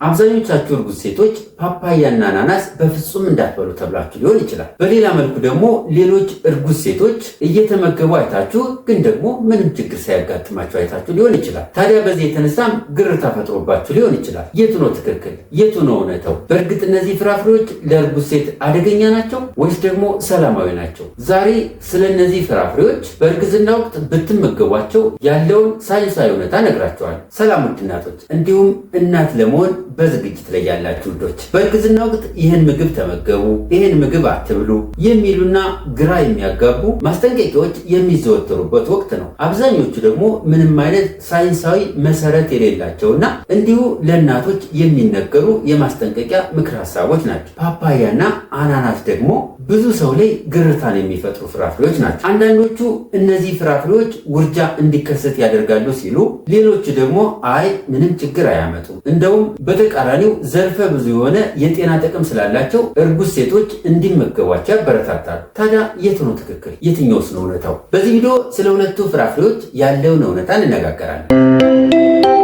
አብዛኞቻችሁ እርጉዝ ሴቶች ፓፓያና አናናስ በፍጹም እንዳትበሉ ተብላችሁ ሊሆን ይችላል። በሌላ መልኩ ደግሞ ሌሎች እርጉዝ ሴቶች እየተመገቡ አይታችሁ ግን ደግሞ ምንም ችግር ሳያጋጥማችሁ አይታችሁ ሊሆን ይችላል። ታዲያ በዚህ የተነሳም ግርታ ፈጥሮባችሁ ሊሆን ይችላል። የቱ ነው ትክክል? የቱ ነው እውነታው? በእርግጥ እነዚህ ፍራፍሬዎች ለእርጉዝ ሴት አደገኛ ናቸው ወይስ ደግሞ ሰላማዊ ናቸው? ዛሬ ስለ እነዚህ ፍራፍሬዎች በእርግዝና ወቅት ብትመገቧቸው ያለውን ሳይንሳዊ እውነታ ነግራችኋል። ሰላም ውድ እናቶች፣ እንዲሁም እናት ለመሆን በዝግጅት ላይ ያላችሁ ውዶች፣ በእርግዝና ወቅት ይህን ምግብ ተመገቡ፣ ይህን ምግብ አትብሉ የሚሉና ግራ የሚያጋቡ ማስጠንቀቂያዎች የሚዘወተሩበት ወቅት ነው። አብዛኞቹ ደግሞ ምንም አይነት ሳይንሳዊ መሰረት የሌላቸውና እንዲሁ ለእናቶች የሚነገሩ የማስጠንቀቂያ ምክር ሀሳቦች ናቸው። ፓፓያና አናናስ ደግሞ ብዙ ሰው ላይ ግርታን የሚፈጥሩ ፍራፍሬዎች ናቸው። አንዳንዶቹ እነዚህ ፍራፍሬዎች ውርጃ እንዲከሰት ያደርጋሉ ሲሉ፣ ሌሎቹ ደግሞ አይ ምንም ችግር አያመጡም፣ እንደውም በተቃራኒው ዘርፈ ብዙ የሆነ የጤና ጥቅም ስላላቸው እርጉዝ ሴቶች እንዲመገቧቸው ያበረታታሉ። ታዲያ የቱ ነው ትክክል? የትኛውስ ነው እውነታው? በዚህ ቪዲዮ ስለ ሁለቱ ፍራፍሬዎች ያለውን እውነታ እንነጋገራለን።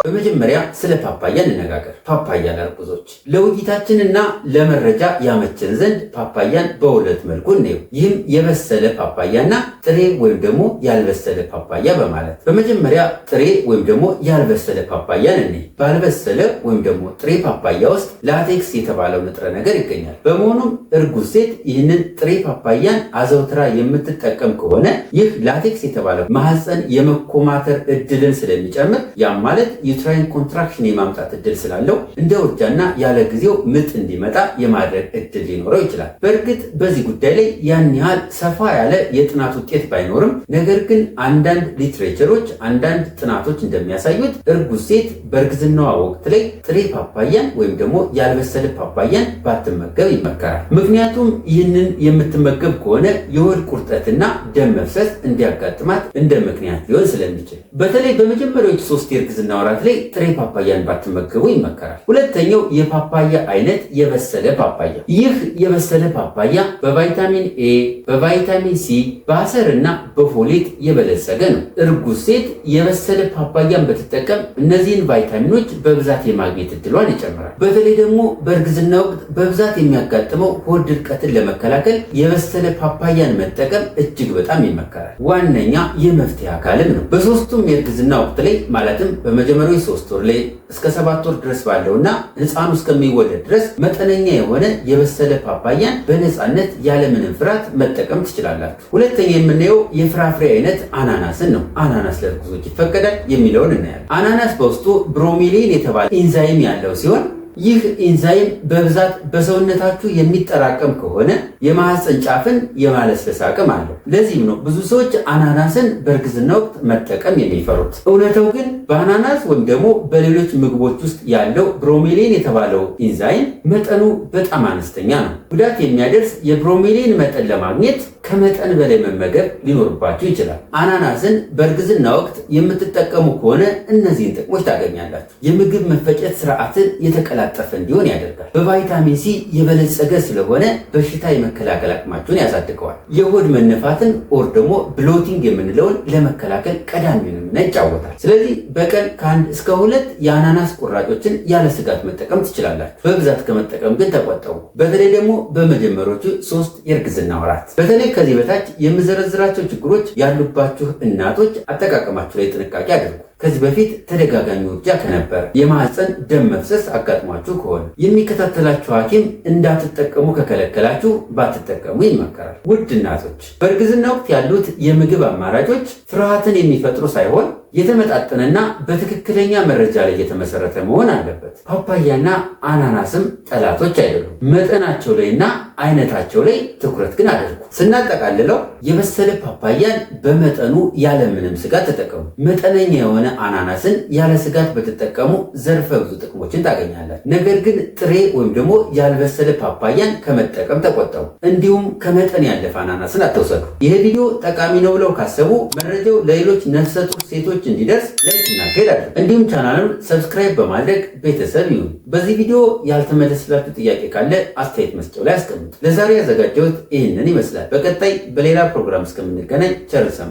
በመጀመሪያ ስለ ፓፓያ እንነጋገር። ፓፓያ ለእርጉዞች ለውይይታችንና ለመረጃ ያመቸን ዘንድ ፓፓያን በሁለት መልኩ እንየው። ይህም የበሰለ ፓፓያና ጥሬ ወይም ደግሞ ያልበሰለ ፓፓያ በማለት በመጀመሪያ ጥሬ ወይም ደግሞ ያልበሰለ ፓፓያን እንይ። ባልበሰለ ወይም ደግሞ ጥሬ ፓፓያ ውስጥ ላቴክስ የተባለው ንጥረ ነገር ይገኛል። በመሆኑም እርጉዝ ሴት ይህንን ጥሬ ፓፓያን አዘውትራ የምትጠቀም ከሆነ ይህ ላቴክስ የተባለው ማህፀን የመኮማተር እድልን ስለሚጨምር ያም ማለት ዩትራይን ኮንትራክሽን የማምጣት እድል ስላለው እንደ ውርጃና ያለ ጊዜው ምጥ እንዲመጣ የማድረግ እድል ሊኖረው ይችላል። በእርግጥ በዚህ ጉዳይ ላይ ያን ያህል ሰፋ ያለ የጥናት ውጤት ባይኖርም፣ ነገር ግን አንዳንድ ሊትሬቸሮች፣ አንዳንድ ጥናቶች እንደሚያሳዩት እርጉዝ ሴት በእርግዝናዋ ወቅት ላይ ጥሬ ፓፓያን ወይም ደግሞ ያልበሰለ ፓፓያን ባትመገብ ይመከራል። ምክንያቱም ይህንን የምትመገብ ከሆነ የሆድ ቁርጠትና ደም መፍሰስ እንዲያጋጥማት እንደ ምክንያት ሊሆን ስለሚችል በተለይ በመጀመሪያዎቹ 3 የእርግዝና ወራት ላይ ጥሬ ፓፓያን ባትመገቡ ይመከራል። ሁለተኛው የፓፓያ አይነት የበሰለ ፓፓያ። ይህ የበሰለ ፓፓያ በቫይታሚን ኤ፣ በቫይታሚን ሲ፣ በአሰር እና በፎሌት የበለጸገ ነው። እርጉዝ ሴት የበሰለ ፓፓያን በትጠቀም እነዚህን ቫይታሚኖች በብዛት የማግኘት እድሏን ይጨምራል። በተለይ ደግሞ በእርግዝና ወቅት በብዛት የሚያጋጥመው ሆድ ድርቀትን ለመከላከል የበሰለ ፓፓያን መጠቀም እጅግ በጣም ይመከራል። ዋነኛ የመፍትሄ አካልም ነው። በሶስቱም የእርግዝና ወቅት ላይ ማለትም በመጀመሪያው 3 ወር ላይ እስከ 7 ወር ድረስ ባለውና ህፃኑ እስከሚወለድ ድረስ መጠነኛ የሆነ የበሰለ ፓፓያን በነፃነት ያለምንም ፍርሃት መጠቀም ትችላላችሁ። ሁለተኛ የምናየው የፍራፍሬ አይነት አናናስን ነው። አናናስ ለእርጉዞች ይፈቀዳል የሚለውን እናያለን። አናናስ በውስጡ ብሮሜሊን የተባለ ኢንዛይም ያለው ሲሆን ይህ ኢንዛይም በብዛት በሰውነታችሁ የሚጠራቀም ከሆነ የማህፀን ጫፍን የማለስለስ አቅም አለው። ለዚህም ነው ብዙ ሰዎች አናናስን በእርግዝና ወቅት መጠቀም የሚፈሩት። እውነታው ግን በአናናስ ወይም ደግሞ በሌሎች ምግቦች ውስጥ ያለው ብሮሜሊን የተባለው ኢንዛይም መጠኑ በጣም አነስተኛ ነው። ጉዳት የሚያደርስ የብሮሜሊን መጠን ለማግኘት ከመጠን በላይ መመገብ ሊኖርባችሁ ይችላል። አናናስን በእርግዝና ወቅት የምትጠቀሙ ከሆነ እነዚህን ጥቅሞች ታገኛላችሁ። የምግብ መፈጨት ስርዓትን የተቀላጠፈ እንዲሆን ያደርጋል። በቫይታሚን ሲ የበለጸገ ስለሆነ በሽታ የመከላከል አቅማችሁን ያሳድገዋል። የሆድ መነፋትን ኦር ደግሞ ብሎቲንግ የምንለውን ለመከላከል ቀዳሚውን ሚና ይጫወታል። ስለዚህ በቀን ከ1 እስከ 2 የአናናስ ቁራጮችን ያለ ስጋት መጠቀም ትችላላችሁ። በብዛት ከመጠቀም ግን ተቆጠቡ። በተለይ ደግሞ በመጀመሪያዎቹ 3 የእርግዝና ወራት። በተለይ ከዚህ በታች የምዘረዝራቸው ችግሮች ያሉባችሁ እናቶች አጠቃቀማችሁ ላይ ጥንቃቄ አድርጉ። ከዚህ በፊት ተደጋጋሚ ውርጃ ከነበር፣ የማህፀን ደም መፍሰስ አጋጥሟችሁ ከሆነ፣ የሚከታተላችሁ ሐኪም እንዳትጠቀሙ ከከለከላችሁ ባትጠቀሙ ይመከራል። ውድ እናቶች፣ በእርግዝና ወቅት ያሉት የምግብ አማራጮች ፍርሃትን የሚፈጥሩ ሳይሆን የተመጣጠነና በትክክለኛ መረጃ ላይ የተመሰረተ መሆን አለበት። ፓፓያና አናናስም ጠላቶች አይደሉም። መጠናቸው ላይና አይነታቸው ላይ ትኩረት ግን አድርጉ። ስናጠቃልለው የበሰለ ፓፓያን በመጠኑ ያለምንም ስጋት ተጠቀሙ። መጠነኛ የሆነ አናናስን ያለ ስጋት በተጠቀሙ ዘርፈ ብዙ ጥቅሞችን ታገኛላችሁ። ነገር ግን ጥሬ ወይም ደግሞ ያልበሰለ ፓፓያን ከመጠቀም ተቆጠቡ። እንዲሁም ከመጠን ያለፈ አናናስን አትውሰዱ። ይህ ቪዲዮ ጠቃሚ ነው ብለው ካሰቡ መረጃው ለሌሎች ነፍሰ ጡር ሴቶች እንዲደርስ ላይክ እና ሼር አድርጉ። እንዲሁም ቻናሉን ሰብስክራይብ በማድረግ ቤተሰብ ይሁኑ። በዚህ ቪዲዮ ያልተመለሰላችሁ ጥያቄ ካለ አስተያየት መስጫው ላይ አስቀምጡ። ለዛሬ ያዘጋጀሁት ይህንን ይመስላል። በቀጣይ በሌላ ፕሮግራም እስከምንገናኝ ቸር ሰንብቱ።